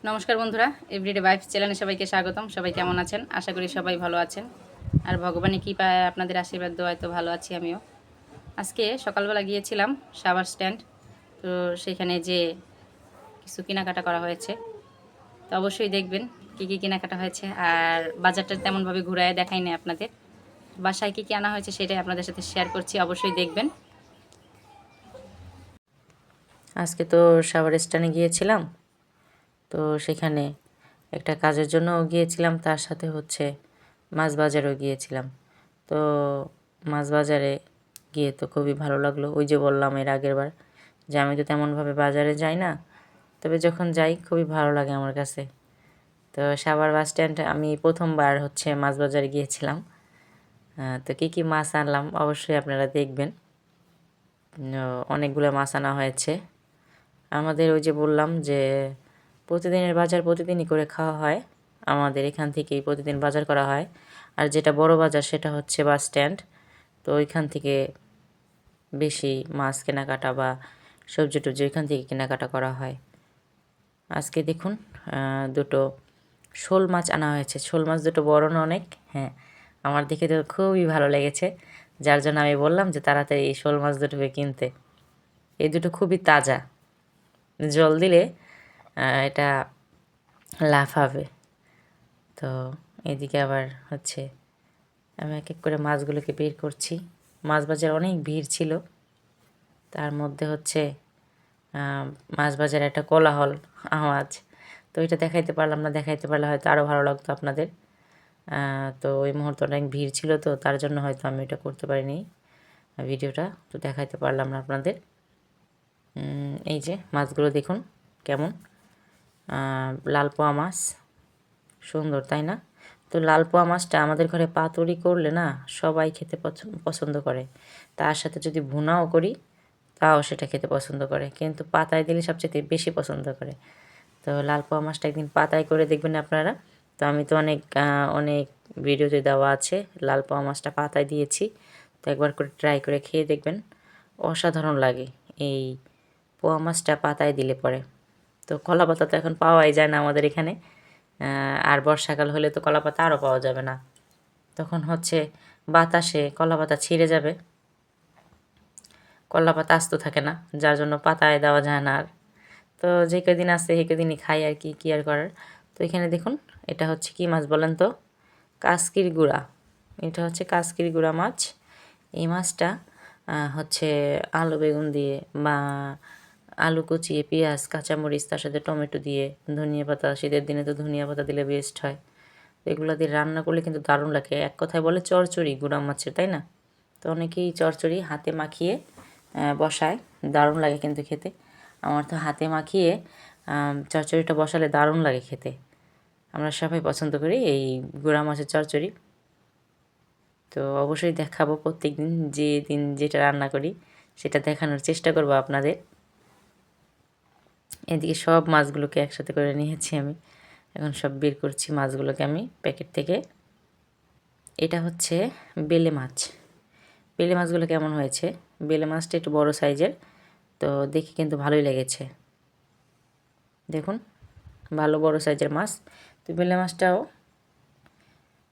নমস্কার বন্ধুরা, everyday wife চ্যানেলে সবাইকে স্বাগতম। সবাই কেমন আছেন? আশা করি সবাই ভালো আছেন। আর ভগবানের কৃপায় আপনাদের আশীর্বাদ দোয়ায় তো ভালো আছি আমিও। আজকে সকালবেলা গিয়েছিলাম সাভার স্ট্যান্ড, তো সেখানে যে কিছু কেনাকাটা করা হয়েছে, তো অবশ্যই দেখবেন কী কী কেনাকাটা হয়েছে। আর বাজারটা তেমনভাবে ঘুরায় দেখাই না আপনাদের, বাসায় কী কী আনা হয়েছে সেটাই আপনাদের সাথে শেয়ার করছি, অবশ্যই দেখবেন। আজকে তো সাভার স্ট্যান্ডে গিয়েছিলাম, তো সেখানে একটা কাজের জন্য গিয়েছিলাম, তার সাথে হচ্ছে মাছ বাজারেও গিয়েছিলাম। তো মাছ বাজারে গিয়ে তো খুবই ভালো লাগলো। ওই যে বললাম এর আগের বার যে আমি তো তেমনভাবে বাজারে যাই না, তবে যখন যাই খুবই ভালো লাগে আমার কাছে। তো সাভার বাস স্ট্যান্ডে আমি প্রথমবার হচ্ছে মাছ বাজারে গিয়েছিলাম। তো কী কী মাছ আনলাম অবশ্যই আপনারা দেখবেন। অনেকগুলো মাছ আনা হয়েছে। আমাদের ওই যে বললাম যে প্রতিদিনের বাজার প্রতিদিনই করে খাওয়া হয়, আমাদের এখান থেকেই প্রতিদিন বাজার করা হয়। আর যেটা বড় বাজার সেটা হচ্ছে বাস স্ট্যান্ড, তো ওইখান থেকে বেশি মাছ কেনাকাটা বা সবজি টবজি ওইখান থেকে কেনাকাটা করা হয়। আজকে দেখুন দুটো শোল মাছ আনা হয়েছে। শোল মাছ দুটো বড় না অনেক, হ্যাঁ, আমার দেখে তো খুবই ভালো লেগেছে, যার জন্য আমি বললাম যে তাড়াতাড়ি এই শোল মাছ দুটোকে কিনতে। এই দুটো খুবই তাজা, জল দিলে এটা লাফাবে। তো এদিকে আবার হচ্ছে আমি এক এক করে মাছগুলোকে বের করছি। মাছ বাজার অনেক ভিড় ছিল, তার মধ্যে হচ্ছে মাছ বাজারে একটা কোলাহল আওয়াজ, তো এটা দেখাইতে পারলাম না। দেখাইতে পারলে হয়তো আরও ভালো লাগতো আপনাদের। তো ওই মুহূর্তে অনেক ভিড় ছিল, তো তার জন্য হয়তো আমি এটা করতে পারিনি ভিডিওটা, তো দেখাইতে পারলাম না আপনাদের। এই যে মাছগুলো দেখুন কেমন, লাল পোয়া মাছ, সুন্দর তাই না? তো লাল পোয়া মাছটা আমাদের ঘরে পাতুরি করলে না সবাই খেতে পছন্দ করে, তার সাথে যদি ভুনাও করি তাও সেটা খেতে পছন্দ করে, কিন্তু পাতায় দিলে সবচেয়ে বেশি পছন্দ করে। তো লাল পোয়া মাছটা একদিন পাতায় করে দেখবেন আপনারা। তো আমি তো অনেক অনেক ভিডিওতে দেওয়া আছে, লাল পোয়া মাছটা পাতায় দিয়েছি, তো একবার করে ট্রাই করে খেয়ে দেখবেন, অসাধারণ লাগে এই পোয়া মাছটা পাতায় দিলে পরে। তো কলা পাতা তো এখন পাওয়াই যায় না আমাদের এখানে, আর বর্ষাকাল হলে তো কলা পাতা আরও পাওয়া যাবে না, তখন হচ্ছে বাতাসে কলা পাতা ছিঁড়ে যাবে, কলা পাতা আস্ত থাকে না, যার জন্য পাতায় দেওয়া যায় না আর। তো যে কদিন আসে সেই কদিনই খাই আর কি, কি আর করার। তো এখানে দেখুন এটা হচ্ছে কি মাছ বলেন তো? কাসকির গুঁড়া। এটা হচ্ছে কাসকির গুঁড়া মাছ। এই মাছটা হচ্ছে আলু বেগুন দিয়ে বা আলু কুচিয়ে পেঁয়াজ কাঁচামরিচ তার সাথে টমেটো দিয়ে ধনিয়া পাতা, শীতের দিনে তো ধনিয়া পাতা দিলে বেস্ট হয়, তো এগুলো দিয়ে রান্না করলে কিন্তু দারুণ লাগে। এক কথায় বলে চচ্চড়ি গুঁড়া মাছের, তাই না? তো অনেকেই চচ্চড়ি হাতে মাখিয়ে বসায়, দারুণ লাগে কিন্তু খেতে। আমার তো হাতে মাখিয়ে চচ্চড়িটা বসালে দারুণ লাগে খেতে। আমরা সবাই পছন্দ করি এই গুঁড়া মাছের চচ্চড়ি। তো অবশ্যই দেখাবো প্রত্যেক দিন, যে দিন যেটা রান্না করি সেটা দেখানোর চেষ্টা করব আপনাদের। এদিকে সব মাছগুলোকে একসাথে করে নিয়েছি আমি, এখন সব বের করছি মাছগুলোকে আমি প্যাকেট থেকে। এটা হচ্ছে বেলে মাছ। বেলে মাছগুলো কেমন হয়েছে? বেলে মাছটা একটু বড় সাইজের, তো দেখে কিন্তু ভালোই লেগেছে। দেখুন ভালো বড় সাইজের মাছ। তো বেলে মাছটাও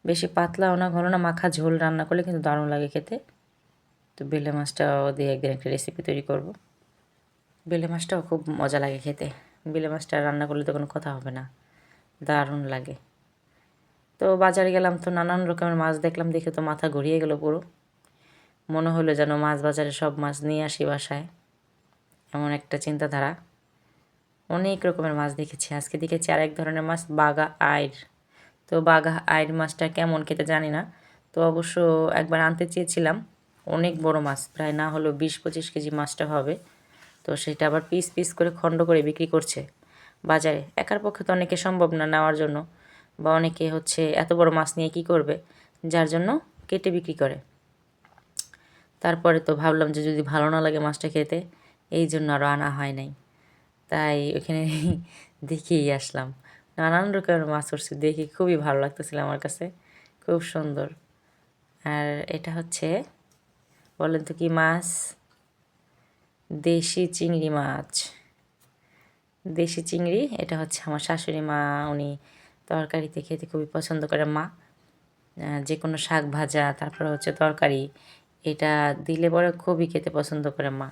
বেশি পাতলাও না ঘন না, মাখা ঝোল রান্না করলে কিন্তু দারুণ লাগে খেতে। তো বেলে মাছটাও দিয়ে একদিন একটা রেসিপি তৈরি করব। বেলে মাছটাও খুব মজা লাগে খেতে, বেলে মাছটা রান্না করলে তো কোনো কথা হবে না, দারুণ লাগে। তো বাজারে গেলাম, তো নানান রকমের মাছ দেখলাম, দেখে তো মাথা ঘুরিয়ে গেল পুরো। মনে হলো যেন মাছ বাজারে সব মাছ নিয়ে আসি বাসায়, এমন একটা চিন্তাধারা। অনেক রকমের মাছ দেখেছি। আজকে দেখেছি আরেক ধরনের মাছ, বাঘা আইর। তো বাঘা আইর মাছটা কেমন খেতে জানি না, তো অবশ্য একবার আনতে চেয়েছিলাম। অনেক বড় মাছ, প্রায় না হলেও 20-25 কেজি মাছটা হবে। তো সেটা আবার পিস পিস করে খণ্ড করে বিক্রি করছে বাজারে। একার পক্ষে তো অনেকে সম্ভব না নেওয়ার জন্য, বা অনেকে হচ্ছে এত বড় মাছ নিয়ে কি করবে, যার জন্য কেটে বিক্রি করে। তারপরে তো ভাবলাম যে যদি ভালো না লাগে মাছটা খেতে, এই জন্য আরও আনা হয় নাই। তাই ওখানে দেখেই আসলাম, নানান রকমের মাছ উঠছে, দেখে খুবই ভালো লাগতেছিল আমার কাছে, খুব সুন্দর। আর এটা হচ্ছে বলেন তো কি মাছ? দেশি চিংড়ি মাছ। দেশি চিংড়ি। এটা হচ্ছে আমার শাশুড়ি মা, উনি তরকারিতে খেতে খুবই পছন্দ করে মা। যে কোনো শাক ভাজা, তারপরে হচ্ছে তরকারি, এটা দিলে পরে খুবই খেতে পছন্দ করে মা।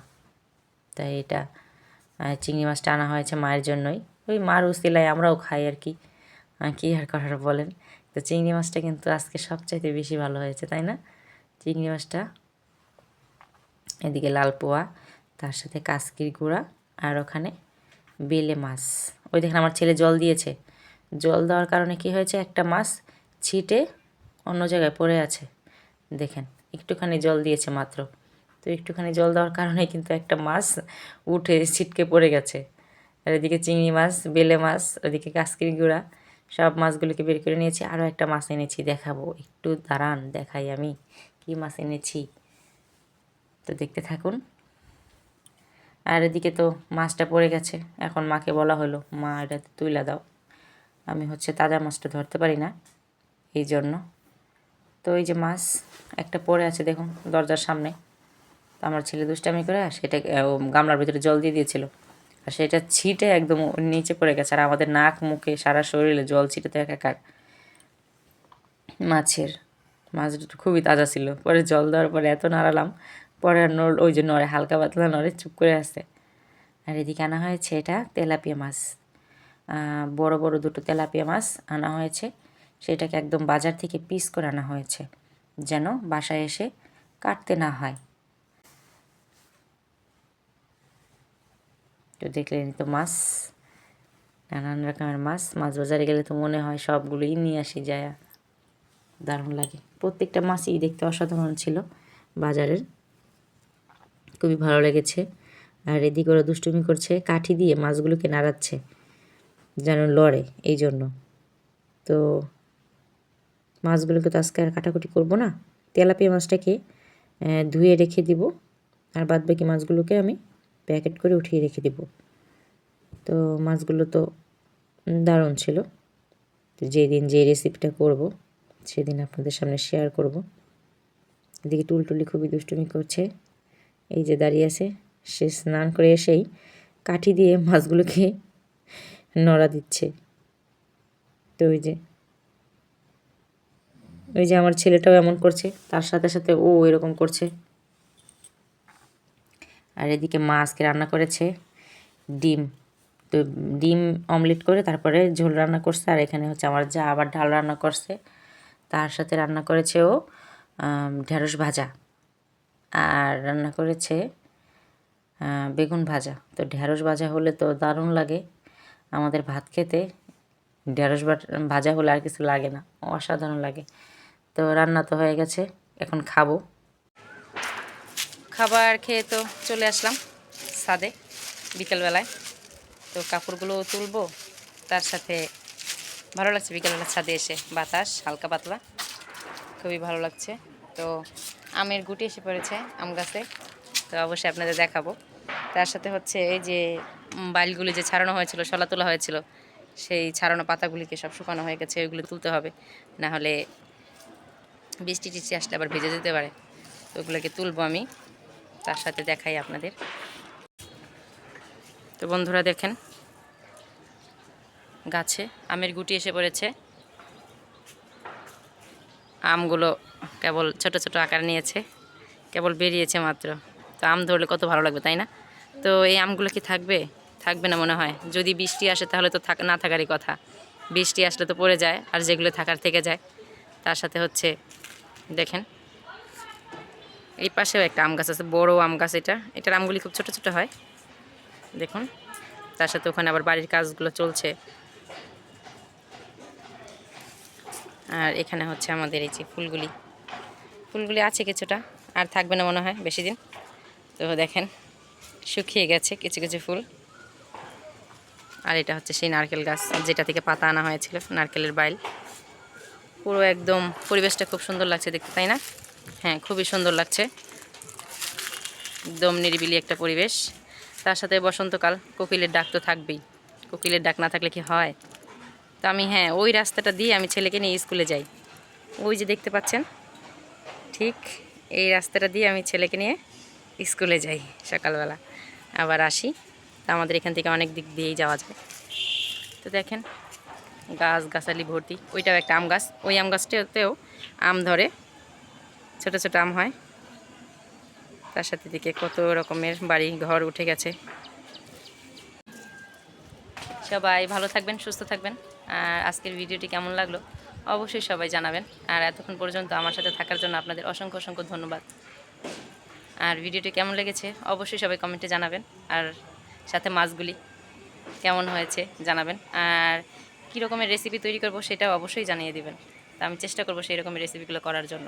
তাই এটা চিংড়ি মাছটা আনা হয়েছে মায়ের জন্যই। ওই মার উসিলায় আমরাও খাই আর কি, কী আর করার বলেন। তো চিংড়ি মাছটা কিন্তু আজকে সবচাইতে বেশি ভালো হয়েছে, তাই না? চিংড়ি মাছটা, এদিকে লাল পোয়া, তার সাথে কাসকির গুঁড়া, আর ওখানে বেলে মাছ। ওই দেখেন আমার ছেলে জল দিয়েছে। জল দেওয়ার কারণে কি হয়েছে, একটা মাছ ছিটে অন্য জায়গায় পড়ে আছে। দেখেন একটুখানি জল দিয়েছে মাত্র, তো একটুখানি জল দেওয়ার কারণে কিন্তু একটা মাছ উঠে ছিটকে পড়ে গেছে। আর এদিকে চিংড়ি মাছ, বেলে মাছ, ওদিকে কাসকির গুঁড়া, সব মাছগুলোকে বের করে নিয়েছি। আরও একটা মাছ এনেছি, দেখাবো, একটু দাঁড়ান দেখাই আমি কি মাছ এনেছি, তো দেখতে থাকুন। আর এদিকে তো মাছটা পড়ে গেছে, এখন মাকে বলা হলো মা এটা তুইলা দাও। আমি হচ্ছে তাজা মাছটা ধরতে পারি না, এই জন্য। তো এই যে মাছ একটা পড়ে আছে দেখুন দরজার সামনে। তো আমার ছেলে দুষ্টামি করে সেটা গামলার ভিতরে জল দিয়ে দিয়েছিল, আর সেটা ছিটে একদম নিচে পড়ে গেছে। আর আমাদের নাক মুখে সারা শরীরে জল ছিটে তো একাকার। মাছটা খুবই তাজা ছিল। পরে জল দেওয়ার পরে এত নাড়ালাম, পরে আর ওই যে নড়ে, হালকা পাতলা নড়ে, চুপ করে আসে। আর এদিকে আনা হয়েছে এটা তেলাপিয়া মাছ, বড় বড় দুটো তেলাপিয়া মাছ আনা হয়েছে। সেটাকে একদম বাজার থেকে পিস করে আনা হয়েছে, যেন বাসায় এসে কাটতে না হয়। তো দেখলেন তো মাছ, নানান রকমের মাছ। মাছ বাজারে গেলে তো মনে হয় সবগুলোই নিয়ে আসি যায়, দারুণ লাগে। প্রত্যেকটা মাছই দেখতে অসাধারণ ছিল বাজারের, খুবই ভালো লেগেছে। আর এদিকে ওরা দুষ্টুমি করছে, কাঠি দিয়ে মাছগুলোকে নাড়াচ্ছে যেন লড়ে, এই জন্য। তো মাছগুলোকে তো আজকে আর কাটাকুটি করবো না, তেলাপিয়া মাছটাকে ধুয়ে রেখে দিব, আর বাদ বাকি মাছগুলোকে আমি প্যাকেট করে উঠিয়ে রেখে দিব। তো মাছগুলো তো দারুণ ছিল। তো যেদিন যে রেসিপিটা করব সেদিন আপনাদের সামনে শেয়ার করব। এদিকে টুলটুলি খুবই দুষ্টুমি করছে, এই যে দাঁড়িয়ে আছে। সে স্নান করে এসেই কাঠি দিয়ে মাছগুলোকে নড়া দিচ্ছে। তো ওই যে আমার ছেলেটাও এমন করছে, তার সাথে সাথে ও এরকম করছে। আর এদিকে মা আজকে রান্না করেছে ডিম। তো ডিম অমলেট করে তারপরে ঝোল রান্না করছে। আর এখানে হচ্ছে আমার যা আবার ডাল রান্না করছে, তার সাথে রান্না করেছে ও ঢেঁড়স ভাজা, আর রান্না করেছে বেগুন ভাজা। তো ঢেঁড়স ভাজা হলে তো দারুণ লাগে আমাদের ভাত খেতে, ঢেঁড়স ভাজা হলে আর কিছু লাগে না, অসাধারণ লাগে। তো রান্না তো হয়ে গেছে, এখন খাবো। খাবার খেয়ে তো চলে আসলাম ছাদে বিকেলবেলায়। তো কাপড়গুলো তুলবো, তার সাথে ভালো লাগছে বিকেলবেলা ছাদে এসে, বাতাস হালকা পাতলা, খুবই ভালো লাগছে। তো আমের গুটি এসে পড়েছে আম গাছে, তো অবশ্যই আপনাদের দেখাবো। তার সাথে হচ্ছে এই যে বাইলগুলি যে ছাড়ানো হয়েছিল, শলা তোলা হয়েছিল, সেই ছাড়ানো পাতাগুলিকে সব শুকানো হয়ে গেছে, ওইগুলো তুলতে হবে, না হলে বৃষ্টি টিষ্টি আসলে আবার ভেজে যেতে পারে। তো ওগুলোকে তুলবো আমি, তার সাথে দেখাই আপনাদের। তো বন্ধুরা দেখেন গাছে আমের গুটি এসে পড়েছে, আমগুলো কেবল ছোট ছোট আকার নিয়েছে, কেবল বেরিয়েছে মাত্র। তো আম ধরলে কত ভালো লাগবে, তাই না? তো এই আমগুলো কি থাকবে? থাকবে না মনে হয়। যদি বৃষ্টি আসে তাহলে তো না থাকারই কথা, বৃষ্টি আসলে তো পড়ে যায়, আর যেগুলো থাকার থেকে যায়। তার সাথে হচ্ছে দেখেন এই পাশেও একটা আম গাছ আছে, বড় আম গাছ। এটার আমগুলি খুব ছোট ছোট হয় দেখুন। তার সাথে ওখানে আবার বাড়ির কাজগুলো চলছে। আর এখানে হচ্ছে আমাদের এই যে ফুলগুলি আছে কিছুটা, আর থাকবে না মনে হয় বেশি দিন। তো দেখেন শুকিয়ে গেছে কিছু কিছু ফুল। আর এটা হচ্ছে সেই নারকেল গাছ যেটা থেকে পাতা আনা হয়েছিল, নারকেলের বাইল। পুরো একদম পরিবেশটা খুব সুন্দর লাগছে দেখতে, তাই না? হ্যাঁ, খুবই সুন্দর লাগছে, একদম নিরিবিলি একটা পরিবেশ। তার সাথে বসন্তকাল, কোকিলের ডাক তো থাকবেই, কোকিলের ডাক না থাকলে কি হয়? তো আমি ওই রাস্তাটা দিয়ে আমি ছেলেকে নিয়ে স্কুলে যাই, ওই যে দেখতে পাচ্ছেন, ঠিক এই রাস্তাটা দিয়ে আমি ছেলেকে নিয়ে স্কুলে যাই সকালবেলা, আবার আসি। তা আমাদের এখান থেকে অনেক দিক দিয়েই যাওয়া যায়। তো দেখেন গাছালি ভর্তি। ওইটাও একটা আম গাছ, ওই আম গাছটাতেও আম ধরে, ছোট ছোট আম হয়। তার সাথে দিকে কত রকমের বাড়ি ঘর উঠে গেছে। সবাই ভালো থাকবেন, সুস্থ থাকবেন। আর আজকের ভিডিওটি কেমন লাগলো অবশ্যই সবাই জানাবেন। আর এতক্ষণ পর্যন্ত আমার সাথে থাকার জন্য আপনাদের অসংখ্য অসংখ্য ধন্যবাদ। আর ভিডিওটি কেমন লেগেছে অবশ্যই সবাই কমেন্টে জানাবেন। আর সাথে মাছগুলি কেমন হয়েছে জানাবেন। আর কী রকমের রেসিপি তৈরি করব সেটাও অবশ্যই জানিয়ে দিবেন। তা আমি চেষ্টা করব সেই রকমের রেসিপিগুলো করার জন্য।